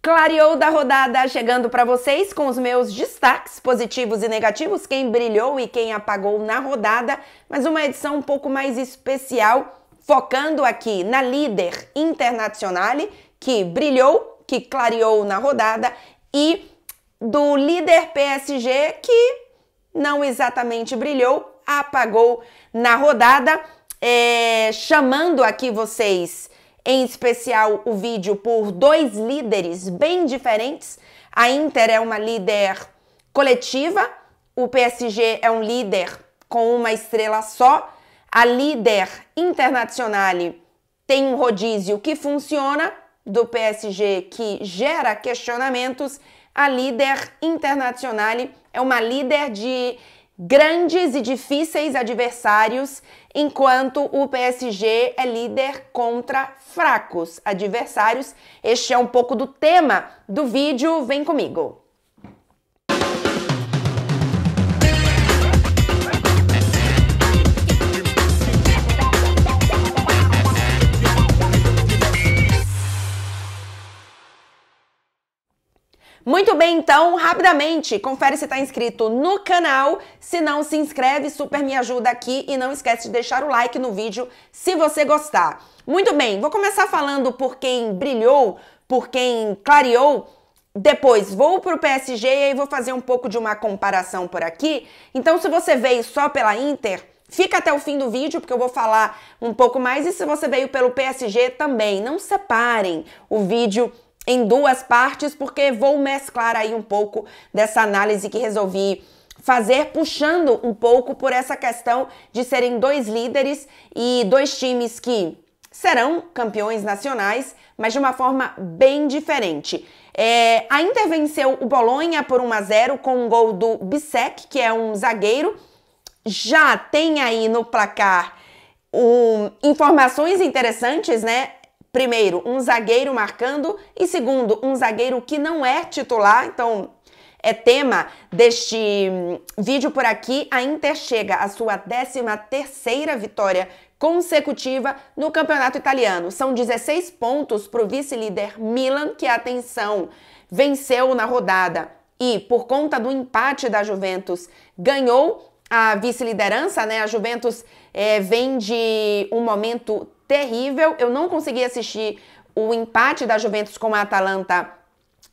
Clareou da rodada chegando para vocês com os meus destaques positivos e negativos, quem brilhou e quem apagou na rodada, mas uma edição um pouco mais especial, focando aqui na líder Internazionale, que brilhou, que clareou na rodada, e do líder PSG, que não exatamente brilhou, apagou na rodada, chamando aqui vocês, em especial o vídeo, por dois líderes bem diferentes. A Inter é uma líder coletiva, o PSG é um líder com uma estrela só. A líder Internazionale tem um rodízio que funciona, do PSG que gera questionamentos. A líder Internazionale é uma líder de grandes e difíceis adversários, enquanto o PSG é líder contra fracos adversários. Este é um pouco do tema do vídeo, vem comigo. Muito bem, então, rapidamente, confere se está inscrito no canal. Se não, se inscreve, super me ajuda aqui. E não esquece de deixar o like no vídeo se você gostar. Muito bem, vou começar falando por quem brilhou, por quem clareou. Depois vou para o PSG e aí vou fazer um pouco de uma comparação por aqui. Então, se você veio só pela Inter, fica até o fim do vídeo, porque eu vou falar um pouco mais. E se você veio pelo PSG também, não separem o vídeo em duas partes, porque vou mesclar aí um pouco dessa análise que resolvi fazer, puxando um pouco por essa questão de serem dois líderes e dois times que serão campeões nacionais, mas de uma forma bem diferente. A Inter venceu o Bolonha por 1-0 com um gol do Bissek, que é um zagueiro. Já tem aí no placar informações interessantes, né? Primeiro, um zagueiro marcando e segundo, um zagueiro que não é titular. Então, é tema deste vídeo por aqui. A Inter chega à sua 13ª vitória consecutiva no campeonato italiano. São 16 pontos para o vice-líder Milan, que, atenção, venceu na rodada e, por conta do empate da Juventus, ganhou a vice-liderança, né? A Juventus vem de um momento terrível. Eu não consegui assistir o empate da Juventus com a Atalanta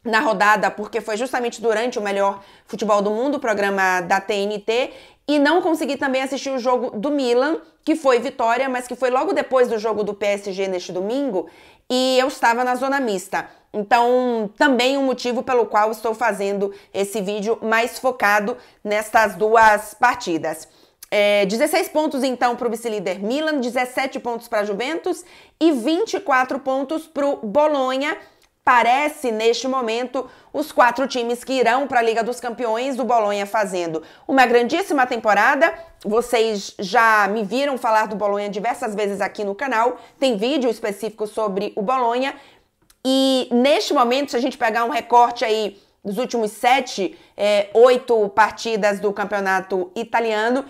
na rodada, porque foi justamente durante o Melhor Futebol do Mundo, o programa da TNT, e não consegui também assistir o jogo do Milan, que foi vitória, mas que foi logo depois do jogo do PSG neste domingo, e eu estava na zona mista. Então, também um motivo pelo qual estou fazendo esse vídeo mais focado nestas duas partidas. 16 pontos então para o vice-líder Milan, 17 pontos para a Juventus e 24 pontos para o Bolonha. Parece, neste momento, os 4 times que irão para a Liga dos Campeões, do Bolonha fazendo uma grandíssima temporada. Vocês já me viram falar do Bolonha diversas vezes aqui no canal, tem vídeo específico sobre o Bolonha. E neste momento, se a gente pegar um recorte aí dos últimos 8 partidas do campeonato italiano,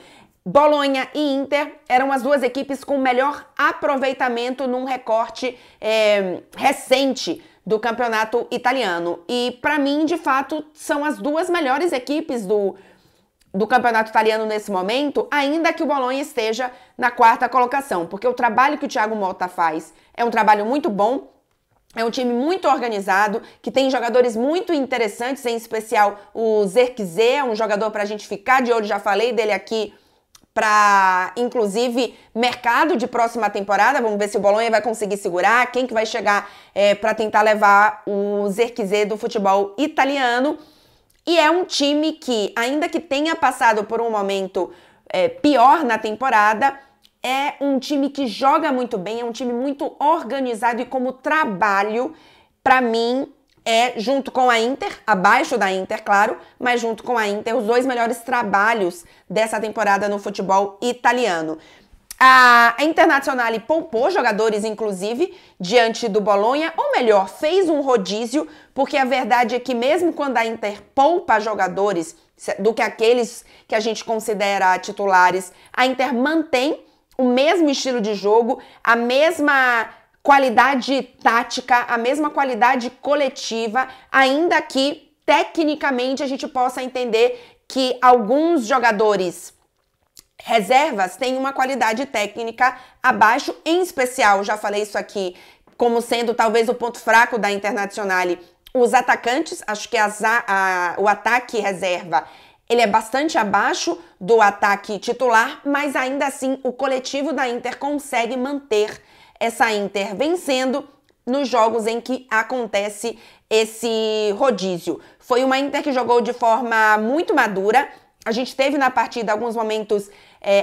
Bolonha e Inter eram as duas equipes com melhor aproveitamento num recorte recente do campeonato italiano. E, para mim, de fato, são as duas melhores equipes do campeonato italiano nesse momento, ainda que o Bolonha esteja na 4ª colocação, porque o trabalho que o Thiago Motta faz é um trabalho muito bom. É um time muito organizado, que tem jogadores muito interessantes, em especial o Zirkzee, é um jogador para a gente ficar de olho, já falei dele aqui, para, inclusive, mercado de próxima temporada. Vamos ver se o Bolonha vai conseguir segurar, quem que vai chegar para tentar levar o Zirkzee do futebol italiano. E é um time que, ainda que tenha passado por um momento pior na temporada, é um time que joga muito bem, é um time muito organizado e como trabalho, para mim, junto com a Inter, abaixo da Inter, claro, mas junto com a Inter, os dois melhores trabalhos dessa temporada no futebol italiano. A Internazionale poupou jogadores, inclusive, diante do Bolonha, ou melhor, fez um rodízio, porque a verdade é que mesmo quando a Inter poupa jogadores do que aqueles que a gente considera titulares, a Inter mantém o mesmo estilo de jogo, a mesma qualidade tática, a mesma qualidade coletiva, ainda que tecnicamente a gente possa entender que alguns jogadores reservas têm uma qualidade técnica abaixo, em especial, já falei isso aqui, como sendo talvez o ponto fraco da Internazionale, os atacantes. Acho que o ataque reserva, ele é bastante abaixo do ataque titular, mas ainda assim o coletivo da Inter consegue manter essa Inter vencendo nos jogos em que acontece esse rodízio. Foi uma Inter que jogou de forma muito madura. A gente teve na partida alguns momentos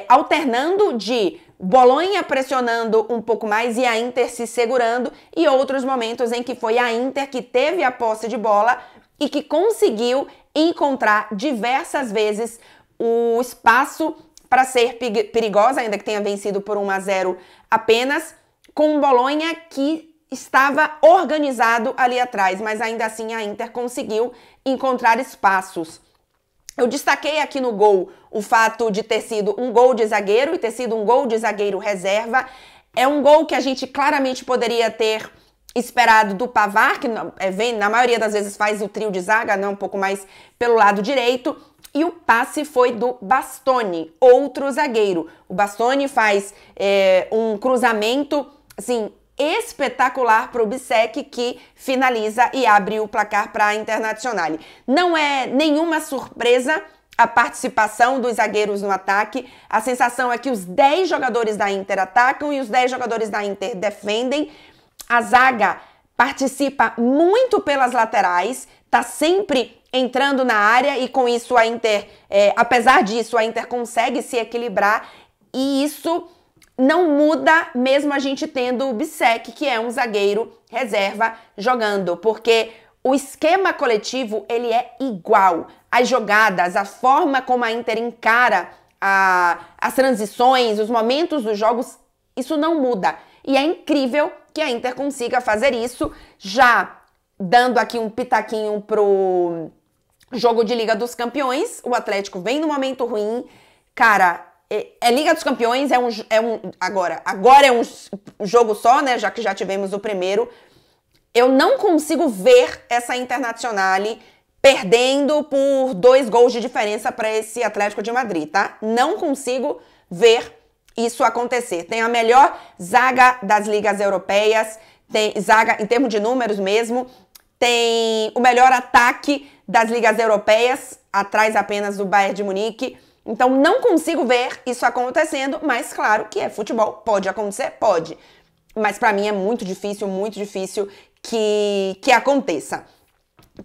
alternando de Bolonha pressionando um pouco mais e a Inter se segurando, e outros momentos em que foi a Inter que teve a posse de bola e que conseguiu encontrar diversas vezes o espaço para ser perigosa, ainda que tenha vencido por 1-0 apenas, com o Bolonha que estava organizado ali atrás, mas ainda assim a Inter conseguiu encontrar espaços. Eu destaquei aqui no gol o fato de ter sido um gol de zagueiro e ter sido um gol de zagueiro reserva. É um gol que a gente claramente poderia ter esperado do Pavard, que na maioria das vezes faz o trio de zaga, um pouco mais pelo lado direito. E o passe foi do Bastoni, outro zagueiro. O Bastoni faz um cruzamento, assim, espetacular para o Bissek, que finaliza e abre o placar para a Internazionale. Não é nenhuma surpresa a participação dos zagueiros no ataque. A sensação é que os 10 jogadores da Inter atacam e os 10 jogadores da Inter defendem. A zaga participa muito pelas laterais, tá sempre entrando na área e com isso a Inter, apesar disso, a Inter consegue se equilibrar, e isso não muda mesmo a gente tendo o Bissek, que é um zagueiro reserva, jogando, porque o esquema coletivo, ele é igual. As jogadas, a forma como a Inter encara as transições, os momentos dos jogos, isso não muda. E é incrível que a Inter consiga fazer isso, já dando aqui um pitaquinho pro jogo de Liga dos Campeões. O Atlético vem num momento ruim, cara. Liga dos Campeões, agora é um jogo só, né, já que já tivemos o primeiro. Eu não consigo ver essa Internazionale perdendo por 2 gols de diferença para esse Atlético de Madrid, tá? Não consigo ver isso acontecer. Tem a melhor zaga das ligas europeias, tem zaga em termos de números mesmo, tem o melhor ataque das ligas europeias, atrás apenas do Bayern de Munique. Então, não consigo ver isso acontecendo, mas claro que é futebol. Pode acontecer? Pode. Mas para mim é muito difícil que aconteça.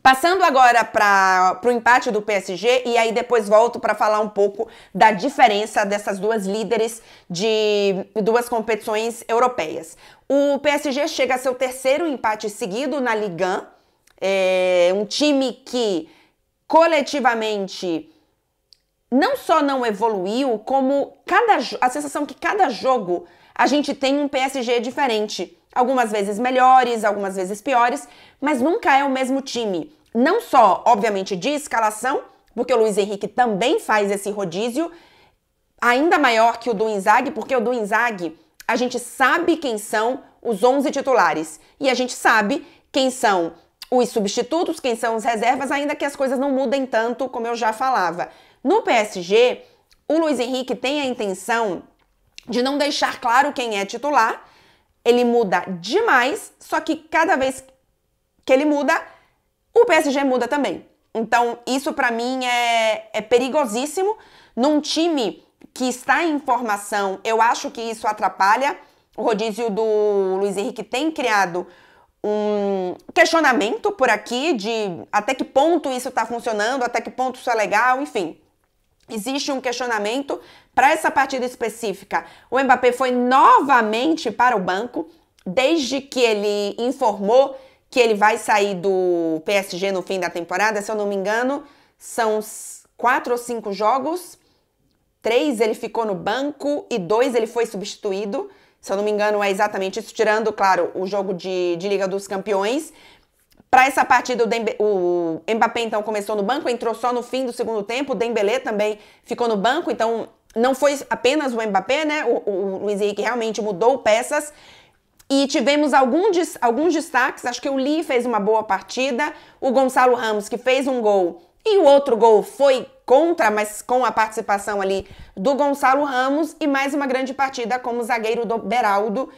Passando agora para o empate do PSG, e aí depois volto para falar um pouco da diferença dessas duas líderes de 2 competições europeias. O PSG chega a seu 3º empate seguido na Ligue 1. É um time que coletivamente não só não evoluiu, como a sensação que cada jogo a gente tem um PSG diferente. Algumas vezes melhores, algumas vezes piores, mas nunca é o mesmo time. Não só, obviamente, de escalação, porque o Luiz Henrique também faz esse rodízio, ainda maior que o do Inzaghi, porque o do Inzaghi, a gente sabe quem são os 11 titulares. E a gente sabe quem são os substitutos, quem são os reservas, ainda que as coisas não mudem tanto, como eu já falava. No PSG, o Luiz Henrique tem a intenção de não deixar claro quem é titular. Ele muda demais, só que cada vez que ele muda, o PSG muda também. Então, isso pra mim é perigosíssimo. Num time que está em formação, eu acho que isso atrapalha. O rodízio do Luiz Henrique tem criado um questionamento por aqui de até que ponto isso tá funcionando, até que ponto isso é legal, enfim. Existe um questionamento para essa partida específica. O Mbappé foi novamente para o banco, desde que ele informou que ele vai sair do PSG no fim da temporada. Se eu não me engano, são 4 ou 5 jogos. 3 ele ficou no banco e 2 ele foi substituído. Se eu não me engano, é exatamente isso, tirando, claro, o jogo de Liga dos Campeões. Para essa partida, o Mbappé, então, começou no banco, entrou só no fim do segundo tempo. O Dembélé também ficou no banco, então não foi apenas o Mbappé, né? O Luiz Henrique realmente mudou peças. E tivemos alguns destaques, acho que o Lee fez uma boa partida, o Gonçalo Ramos, que fez um gol, e o outro gol foi contra, mas com a participação ali do Gonçalo Ramos, e mais uma grande partida como zagueiro do Beraldo.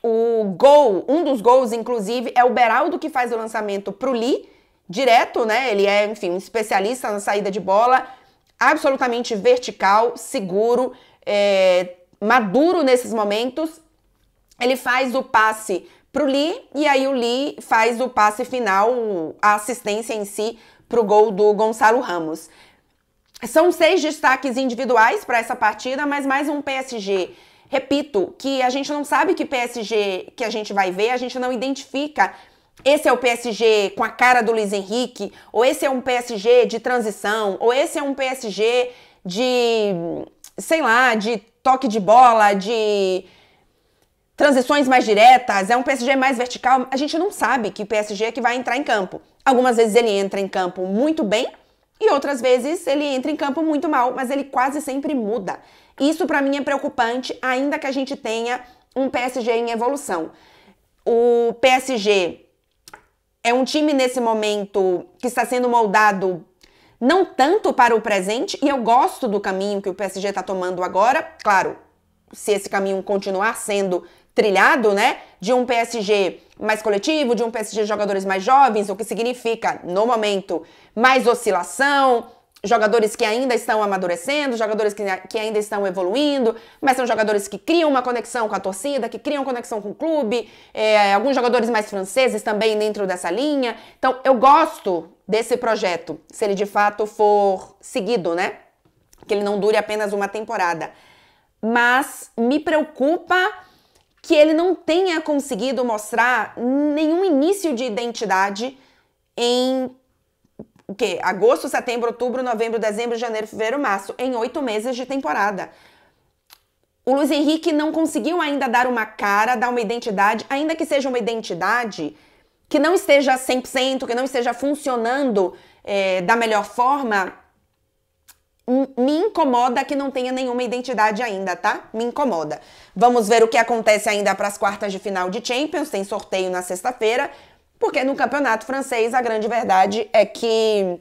Um dos gols, inclusive, é o Beraldo que faz o lançamento pro Lee, direto, né? Ele é, enfim, um especialista na saída de bola, absolutamente vertical, seguro, maduro nesses momentos. Ele faz o passe pro Lee e aí o Lee faz o passe final, a assistência em si pro gol do Gonçalo Ramos. São 6 destaques individuais para essa partida, mas mais um PSG. Repito, que a gente não sabe que PSG que a gente vai ver, a gente não identifica. Esse é o PSG com a cara do Luiz Henrique, ou esse é um PSG de transição, ou esse é um PSG de, sei lá, de toque de bola, de transições mais diretas, é um PSG mais vertical. A gente não sabe que PSG é que vai entrar em campo. Algumas vezes ele entra em campo muito bem e outras vezes ele entra em campo muito mal, mas ele quase sempre muda. Isso pra mim é preocupante, ainda que a gente tenha um PSG em evolução. O PSG é um time nesse momento que está sendo moldado não tanto para o presente, e eu gosto do caminho que o PSG está tomando agora. Claro, se esse caminho continuar sendo trilhado, né, de um PSG mais coletivo, de um PSG de jogadores mais jovens, o que significa, no momento, mais oscilação, jogadores que ainda estão amadurecendo, jogadores que ainda estão evoluindo, mas são jogadores que criam uma conexão com a torcida, que criam conexão com o clube, alguns jogadores mais franceses também dentro dessa linha. Então, eu gosto desse projeto, se ele de fato for seguido, né? Que ele não dure apenas uma temporada. Mas me preocupa que ele não tenha conseguido mostrar nenhum início de identidade em o quê? Agosto, setembro, outubro, novembro, dezembro, janeiro, fevereiro, março, em 8 meses de temporada. O Luiz Henrique não conseguiu ainda dar uma cara, dar uma identidade, ainda que seja uma identidade que não esteja 100%, que não esteja funcionando da melhor forma. Me incomoda que não tenha nenhuma identidade ainda, tá? Me incomoda. Vamos ver o que acontece ainda para as quartas de final de Champions, tem sorteio na sexta-feira, porque no campeonato francês a grande verdade é que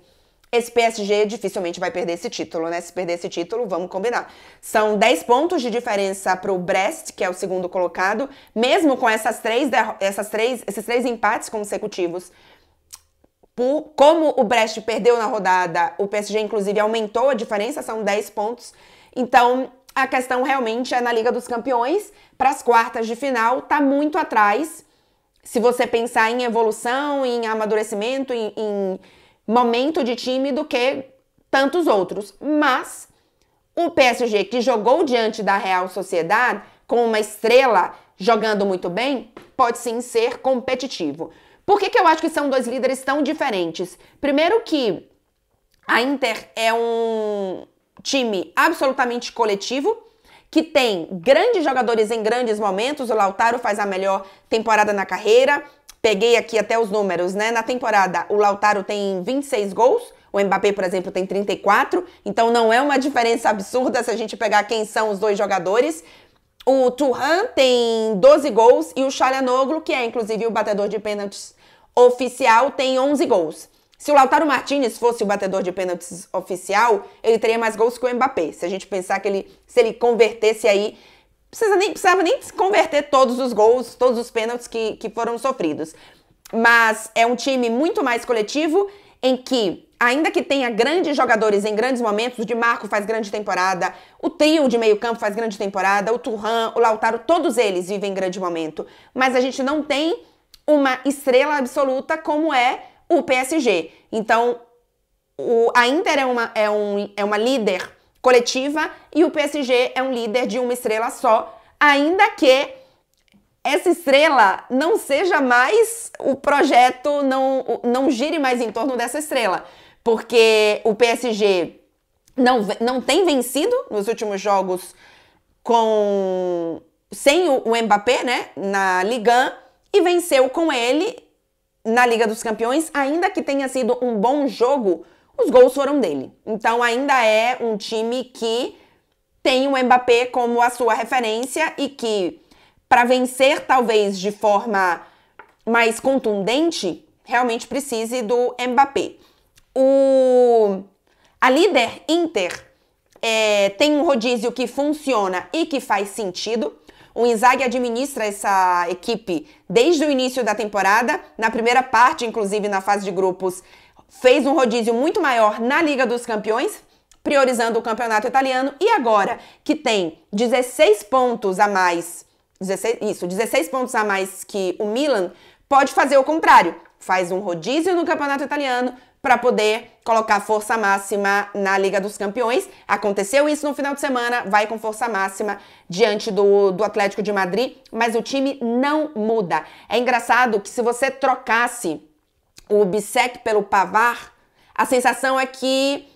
esse PSG dificilmente vai perder esse título, né? Se perder esse título, vamos combinar. São 10 pontos de diferença para o Brest, que é o segundo colocado, mesmo com esses três empates consecutivos. Como o Brest perdeu na rodada, o PSG inclusive aumentou a diferença, são 10 pontos. Então, a questão realmente é na Liga dos Campeões, para as quartas de final, tá muito atrás. Se você pensar em evolução, em amadurecimento, em momento de time, do que tantos outros. Mas o PSG, que jogou diante da Real Sociedad, com uma estrela jogando muito bem, pode sim ser competitivo. Por que eu acho que são 2 líderes tão diferentes? Primeiro que a Inter é um time absolutamente coletivo, que tem grandes jogadores em grandes momentos. O Lautaro faz a melhor temporada na carreira. Peguei aqui até os números, né? Na temporada, o Lautaro tem 26 gols. O Mbappé, por exemplo, tem 34. Então, não é uma diferença absurda se a gente pegar quem são os 2 jogadores. O Thuram tem 12 gols e o Çalhanoğlu, que é inclusive o batedor de pênaltis oficial, tem 11 gols. Se o Lautaro Martinez fosse o batedor de pênaltis oficial, ele teria mais gols que o Mbappé. Se a gente pensar que se ele convertesse aí, precisava nem converter todos os gols, todos os pênaltis que foram sofridos. Mas é um time muito mais coletivo, em que, ainda que tenha grandes jogadores em grandes momentos, o Di Marco faz grande temporada, o trio de meio campo faz grande temporada, o Thuram, o Lautaro, todos eles vivem grande momento. Mas a gente não tem uma estrela absoluta como é o PSG. Então, a Inter é uma líder coletiva e o PSG é um líder de uma estrela só, ainda que essa estrela não seja mais o projeto, não gire mais em torno dessa estrela, porque o PSG não tem vencido nos últimos jogos sem o Mbappé, né, na Liga 1, e venceu com ele na Liga dos Campeões, ainda que tenha sido um bom jogo, os gols foram dele. Então ainda é um time que tem o Mbappé como a sua referência e que, para vencer talvez de forma mais contundente, realmente precise do Mbappé. A líder Inter tem um rodízio que funciona e que faz sentido. O Inzaghi administra essa equipe desde o início da temporada. Na primeira parte, inclusive na fase de grupos, fez um rodízio muito maior na Liga dos Campeões, priorizando o campeonato italiano. E agora que tem 16 pontos a mais, 16 pontos a mais que o Milan, pode fazer o contrário. Faz um rodízio no campeonato italiano para poder colocar força máxima na Liga dos Campeões. Aconteceu isso no final de semana, vai com força máxima diante do Atlético de Madrid, mas o time não muda. É engraçado que se você trocasse o Bissek pelo Pavard, a sensação é que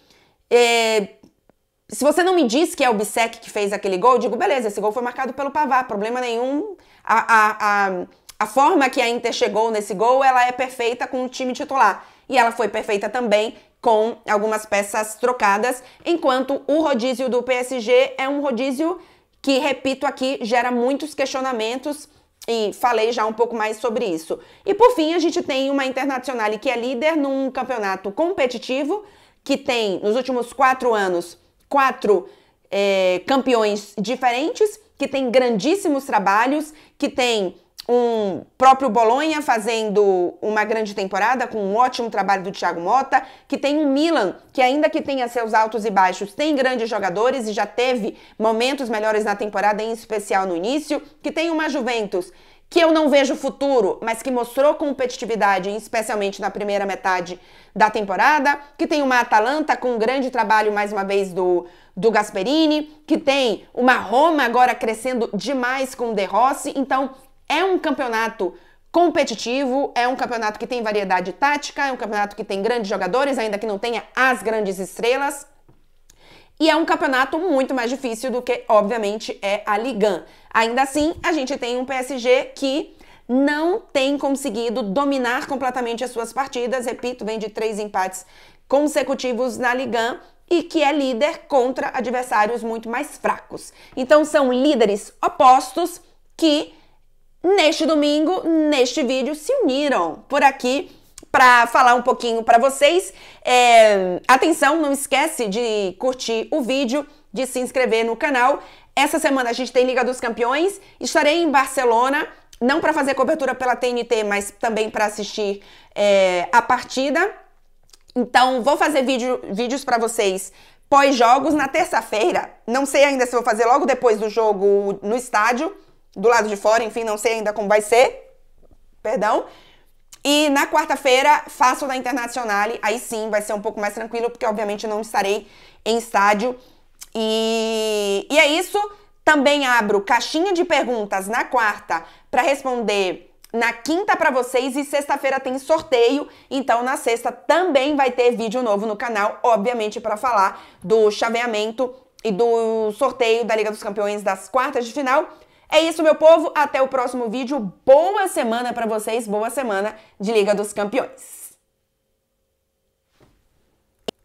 se você não me diz que é o Bissek que fez aquele gol, eu digo, beleza, esse gol foi marcado pelo Pavard, problema nenhum. A forma que a Inter chegou nesse gol, ela é perfeita com o time titular. E ela foi perfeita também com algumas peças trocadas, enquanto o rodízio do PSG é um rodízio que, repito aqui, gera muitos questionamentos e falei já um pouco mais sobre isso. E por fim, a gente tem uma Internazionale que é líder num campeonato competitivo, que tem, nos últimos 4 anos, 4 campeões diferentes, que tem grandíssimos trabalhos, que tem um próprio Bolonha fazendo uma grande temporada, com um ótimo trabalho do Thiago Motta, que tem um Milan, que ainda que tenha seus altos e baixos, tem grandes jogadores e já teve momentos melhores na temporada, em especial no início, que tem uma Juventus, que eu não vejo futuro, mas que mostrou competitividade, especialmente na primeira metade da temporada, que tem uma Atalanta com um grande trabalho, mais uma vez, do Gasperini, que tem uma Roma agora crescendo demais com o De Rossi. Então, é um campeonato competitivo, é um campeonato que tem variedade tática, é um campeonato que tem grandes jogadores, ainda que não tenha as grandes estrelas. E é um campeonato muito mais difícil do que, obviamente, é a Ligue 1. Ainda assim, a gente tem um PSG que não tem conseguido dominar completamente as suas partidas. Repito, vem de 3 empates consecutivos na Ligue 1 e que é líder contra adversários muito mais fracos. Então, são líderes opostos que, neste domingo, neste vídeo, se uniram por aqui para falar um pouquinho para vocês. Atenção, não esquece de curtir o vídeo, de se inscrever no canal. Essa semana a gente tem Liga dos Campeões. Estarei em Barcelona, não para fazer cobertura pela TNT, mas também para assistir a partida. Então, vou fazer vídeos para vocês pós-jogos na terça-feira. Não sei ainda se vou fazer logo depois do jogo no estádio, do lado de fora, enfim, não sei ainda como vai ser. Perdão. E na quarta-feira faço da Internazionale, aí sim vai ser um pouco mais tranquilo, porque obviamente não estarei em estádio. E é isso. Também abro caixinha de perguntas na quarta para responder na quinta para vocês, e sexta-feira tem sorteio, então na sexta também vai ter vídeo novo no canal, obviamente para falar do chaveamento e do sorteio da Liga dos Campeões das quartas de final. É isso, meu povo. Até o próximo vídeo. Boa semana para vocês. Boa semana de Liga dos Campeões.